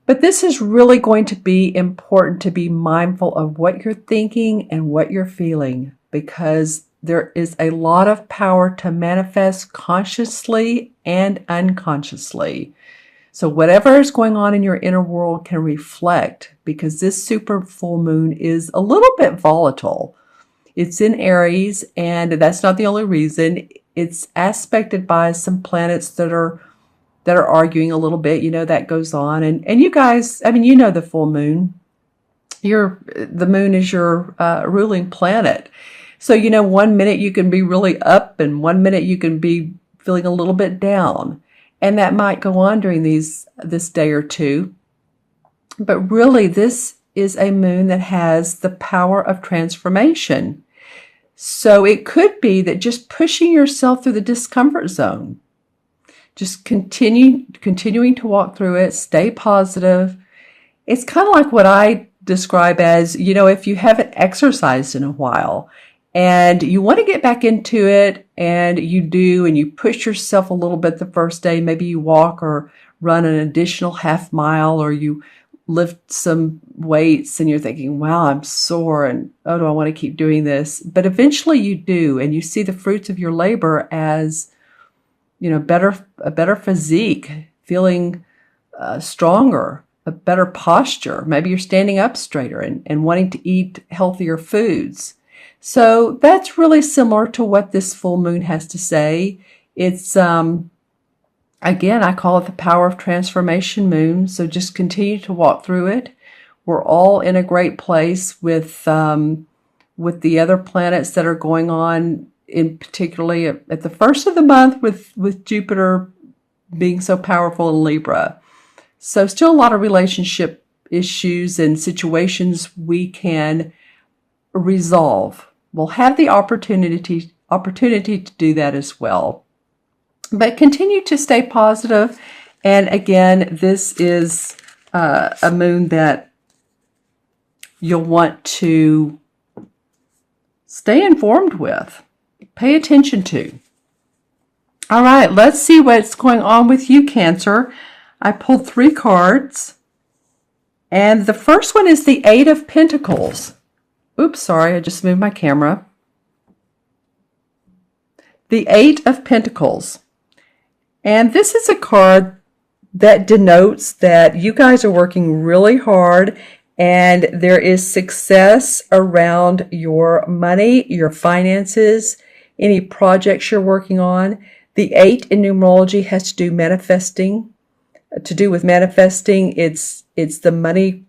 But this is really going to be important to be mindful of what you're thinking and what you're feeling, because there is a lot of power to manifest consciously and unconsciously. So whatever is going on in your inner world can reflect, because this super full moon is a little bit volatile. It's in Aries, and that's not the only reason. It's aspected by some planets that are arguing a little bit. That goes on. And you guys, the full moon. The moon is your ruling planet. So, 1 minute you can be really up, and 1 minute you can be feeling a little bit down. And that might go on during this day or two. But really, this is a moon that has the power of transformation. So it could be that just pushing yourself through the discomfort zone, just continuing to walk through it, stay positive. It's kind of like what I describe as, if you haven't exercised in a while and you want to get back into it, and you do, and you push yourself a little bit the first day. Maybe you walk or run an additional half mile, or you lift some weights and you're thinking, wow, I'm sore, and oh, do I want to keep doing this? But eventually you do, and you see the fruits of your labor as, a better physique, feeling stronger, a better posture. Maybe you're standing up straighter and wanting to eat healthier foods. So that's really similar to what this full moon has to say. It's, again, I call it the power of transformation moon. So just continue to walk through it. We're all in a great place with the other planets that are going on, in particularly at the first of the month with Jupiter being so powerful in Libra. So still a lot of relationship issues and situations we can resolve. We'll have the opportunity to do that as well. But continue to stay positive. And again, this is a moon that you'll want to stay informed with, pay attention to. All right, let's see what's going on with you, Cancer. I pulled 3 cards. And the first one is the 8 of Pentacles. Oops, sorry, I just moved my camera. The 8 of Pentacles. And this is a card that denotes that you guys are working really hard, and there is success around your money, your finances, any projects you're working on. The 8 in numerology has to do with manifesting. It's the money.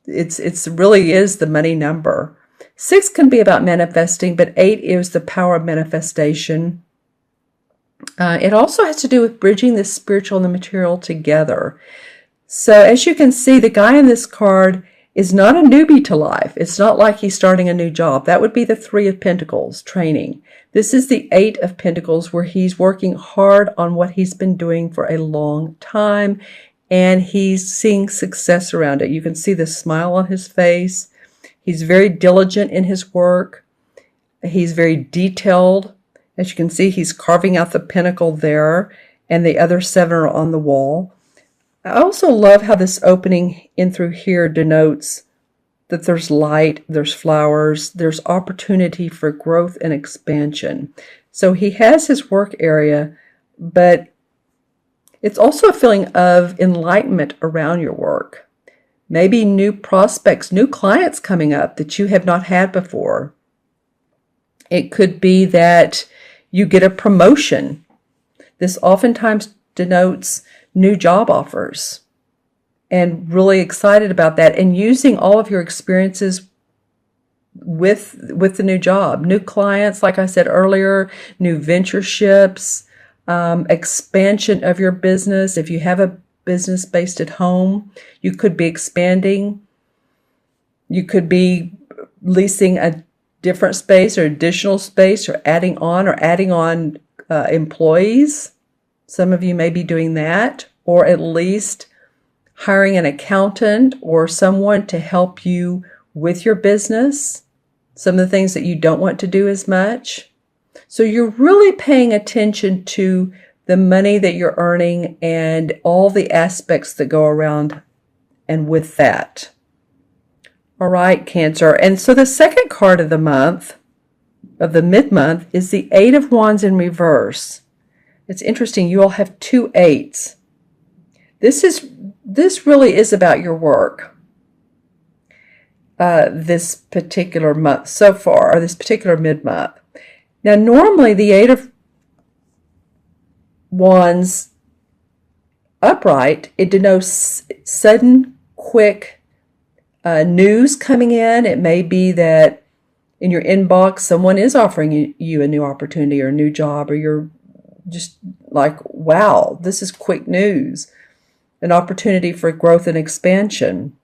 It's really is the money number. 6 can be about manifesting, but 8 is the power of manifestation. It also has to do with bridging the spiritual and the material together. So as you can see, the guy in this card is not a newbie to life. It's not like he's starting a new job. That would be the 3 of Pentacles, training. This is the 8 of Pentacles, where he's working hard on what he's been doing for a long time, and he's seeing success around it. You can see the smile on his face. He's very diligent in his work. He's very detailed. As you can see, he's carving out the pentacle there, and the other 7 are on the wall. I also love how this opening in through here denotes that there's light, there's flowers, there's opportunity for growth and expansion. So he has his work area, but it's also a feeling of enlightenment around your work. Maybe new prospects, new clients coming up that you have not had before. It could be that you get a promotion. This oftentimes denotes new job offers, and really excited about that, and using all of your experiences with the new job, new clients, like I said earlier, new ventureships, expansion of your business. If you have a business based at home, you could be expanding. You could be leasing a different space or additional space, or adding on employees. Some of you may be doing that, or at least hiring an accountant or someone to help you with your business, some of the things that you don't want to do as much. So you're really paying attention to the money that you're earning and all the aspects that go around and with that. All right, Cancer. And so the second card of the month, of the mid-month, is the Eight of Wands in reverse. It's interesting. You all have 2 8s. This really is about your work. This particular month so far, or this particular mid-month. Now, normally the Eight of Wands upright, it denotes sudden, quick news coming in. It may be that in your inbox, someone is offering you a new opportunity or a new job, or you're just like, wow, this is quick news, an opportunity for growth and expansion.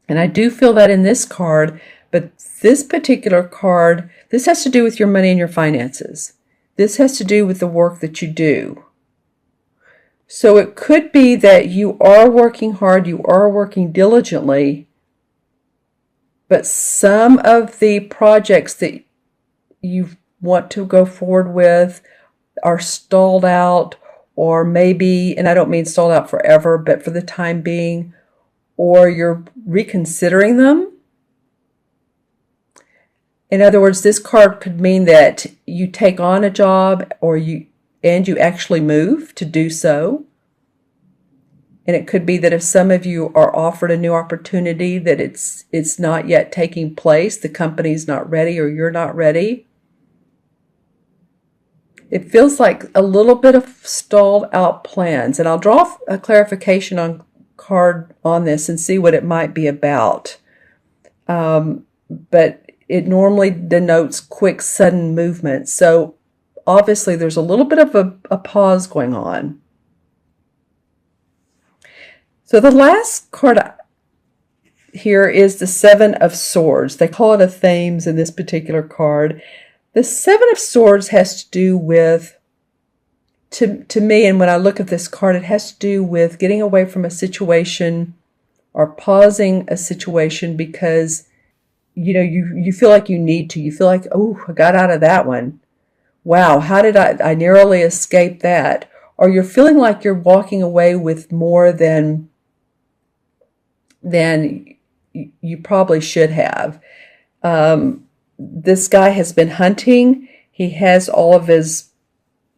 And I do feel that in this card, but this particular card, this has to do with your money and your finances. This has to do with the work that you do. So it could be that you are working hard, you are working diligently, but some of the projects that you want to go forward with are stalled out, or maybe, and I don't mean stalled out forever, but for the time being, or you're reconsidering them. In other words, this card could mean that you take on a job, or you actually move to do so. And it could be that if some of you are offered a new opportunity, that it's not yet taking place, the company's not ready, or you're not ready. It feels like a little bit of stalled out plans. And I'll draw a clarification card on this and see what it might be about. But it normally denotes quick, sudden movement. So obviously there's a little bit of a pause going on. So the last card here is the Seven of Swords. They call it a Thames in this particular card. The Seven of Swords has to do with, to me, and when I look at this card, it has to do with getting away from a situation or pausing a situation because, you know, you feel like you need to. You feel like, oh, I got out of that one. Wow, how did I narrowly escape that? Or you're feeling like you're walking away with more than you probably should have. This guy has been hunting. He has all of his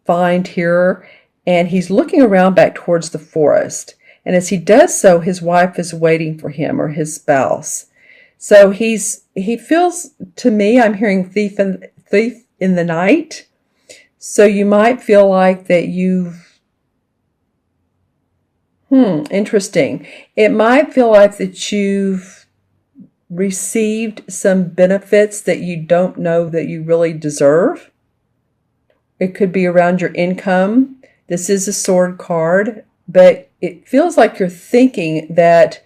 find here, and he's looking around back towards the forest. And as he does so, his wife is waiting for him, or his spouse. So he feels, to me, I'm hearing thief in the night. So you might feel like that interesting. It might feel like that you've received some benefits that you don't know that you really deserve. It could be around your income. This is a sword card, but it feels like you're thinking that,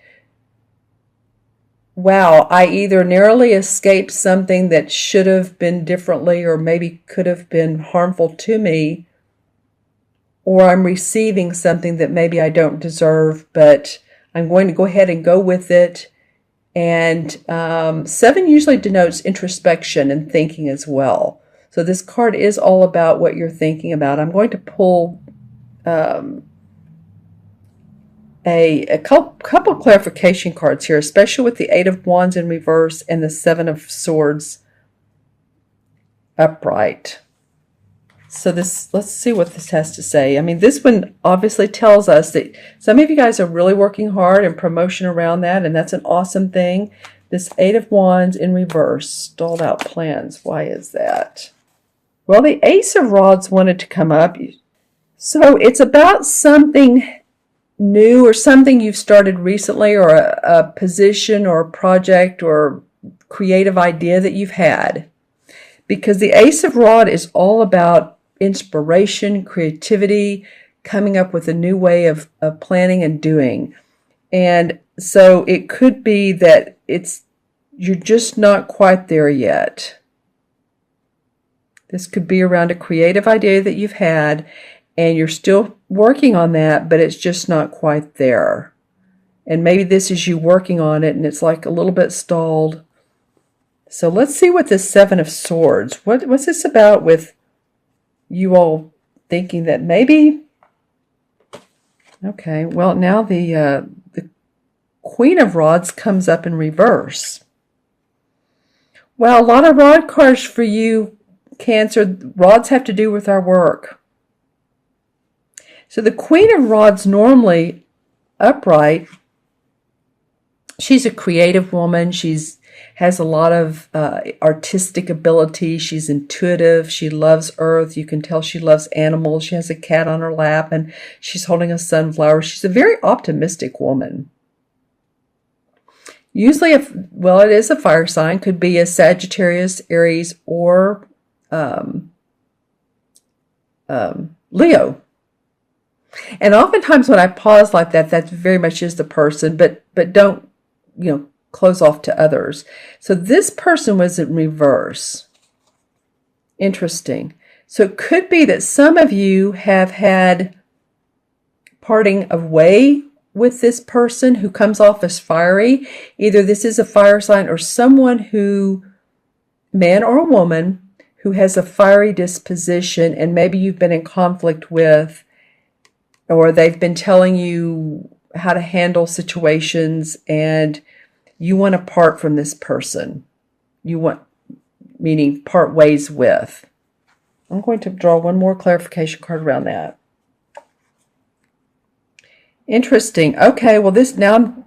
wow, I either narrowly escaped something that should have been differently or maybe could have been harmful to me, or I'm receiving something that maybe I don't deserve, but I'm going to go ahead and go with it. And 7 usually denotes introspection and thinking as well. So this card is all about what you're thinking about. I'm going to pull a couple clarification cards here, especially with the Eight of Wands in reverse and the Seven of Swords upright. So let's see what this has to say. I mean, this one obviously tells us that some of you guys are really working hard and promotion around that, and that's an awesome thing. This Eight of Wands in reverse, stalled out plans. Why is that? Well, the Ace of Rods wanted to come up. So it's about something new or something you've started recently, or a position or a project or creative idea that you've had. Because the Ace of Rod is all about inspiration, creativity, coming up with a new way of planning and doing. And so it could be that you're just not quite there yet. This could be around a creative idea that you've had, and you're still working on that, but it's just not quite there. And maybe this is you working on it, and it's like a little bit stalled. So let's see what this Seven of Swords, what's this about with you all thinking that maybe, okay, well, now the Queen of Rods comes up in reverse. Well, a lot of rod cards for you, Cancer. Rods have to do with our work. So the Queen of Rods, normally upright, she's a creative woman. She's has a lot of artistic ability. She's intuitive. She loves earth. You can tell she loves animals. She has a cat on her lap and she's holding a sunflower. She's a very optimistic woman. Usually, it is a fire sign. Could be a Sagittarius, Aries, or Leo. And oftentimes when I pause like that, that very much is the person, but don't, close off to others. So this person was in reverse. Interesting. So it could be that some of you have had parting of way with this person who comes off as fiery. Either this is a fire sign or someone who, man or woman, who has a fiery disposition and maybe you've been in conflict with, or they've been telling you how to handle situations and you want to part from this person. Meaning part ways with. I'm going to draw one more clarification card around that. Interesting. Okay, well this now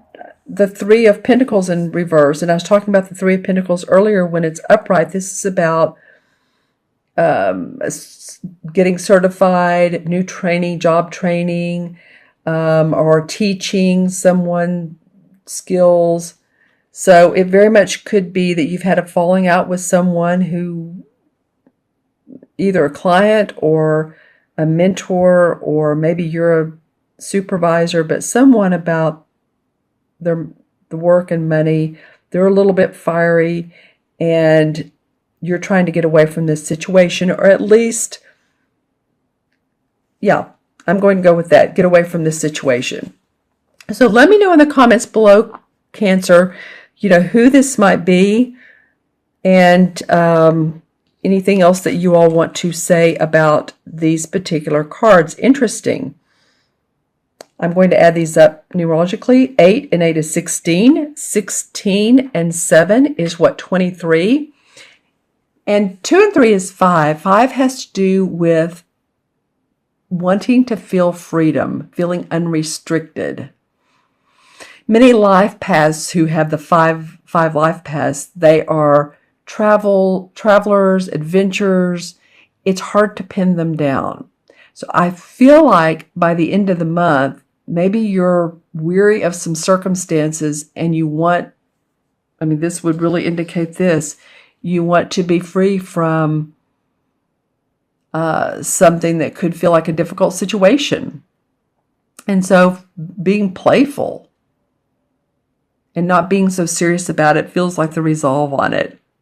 the Three of Pentacles in reverse, and I was talking about the Three of Pentacles earlier when it's upright. This is about getting certified, new training, job training, or teaching someone skills. So it very much could be that you've had a falling out with someone who, either a client or a mentor, or maybe you're a supervisor, but someone about the work and money. They're a little bit fiery and you're trying to get away from this situation, or at least, I'm going to go with that. Get away from this situation. So let me know in the comments below, Cancer, who this might be, and anything else that you all want to say about these particular cards. Interesting. I'm going to add these up numerologically. 8 and 8 is 16. 16 and 7 is 23. And 2 and 3 is 5. 5 has to do with wanting to feel freedom, feeling unrestricted. Many life paths who have the five life paths, they are travelers, adventurers. It's hard to pin them down. So I feel like by the end of the month, maybe you're weary of some circumstances and you want, this would really indicate this, you want to be free from something that could feel like a difficult situation. And so being playful and not being so serious about it feels like the resolve on it.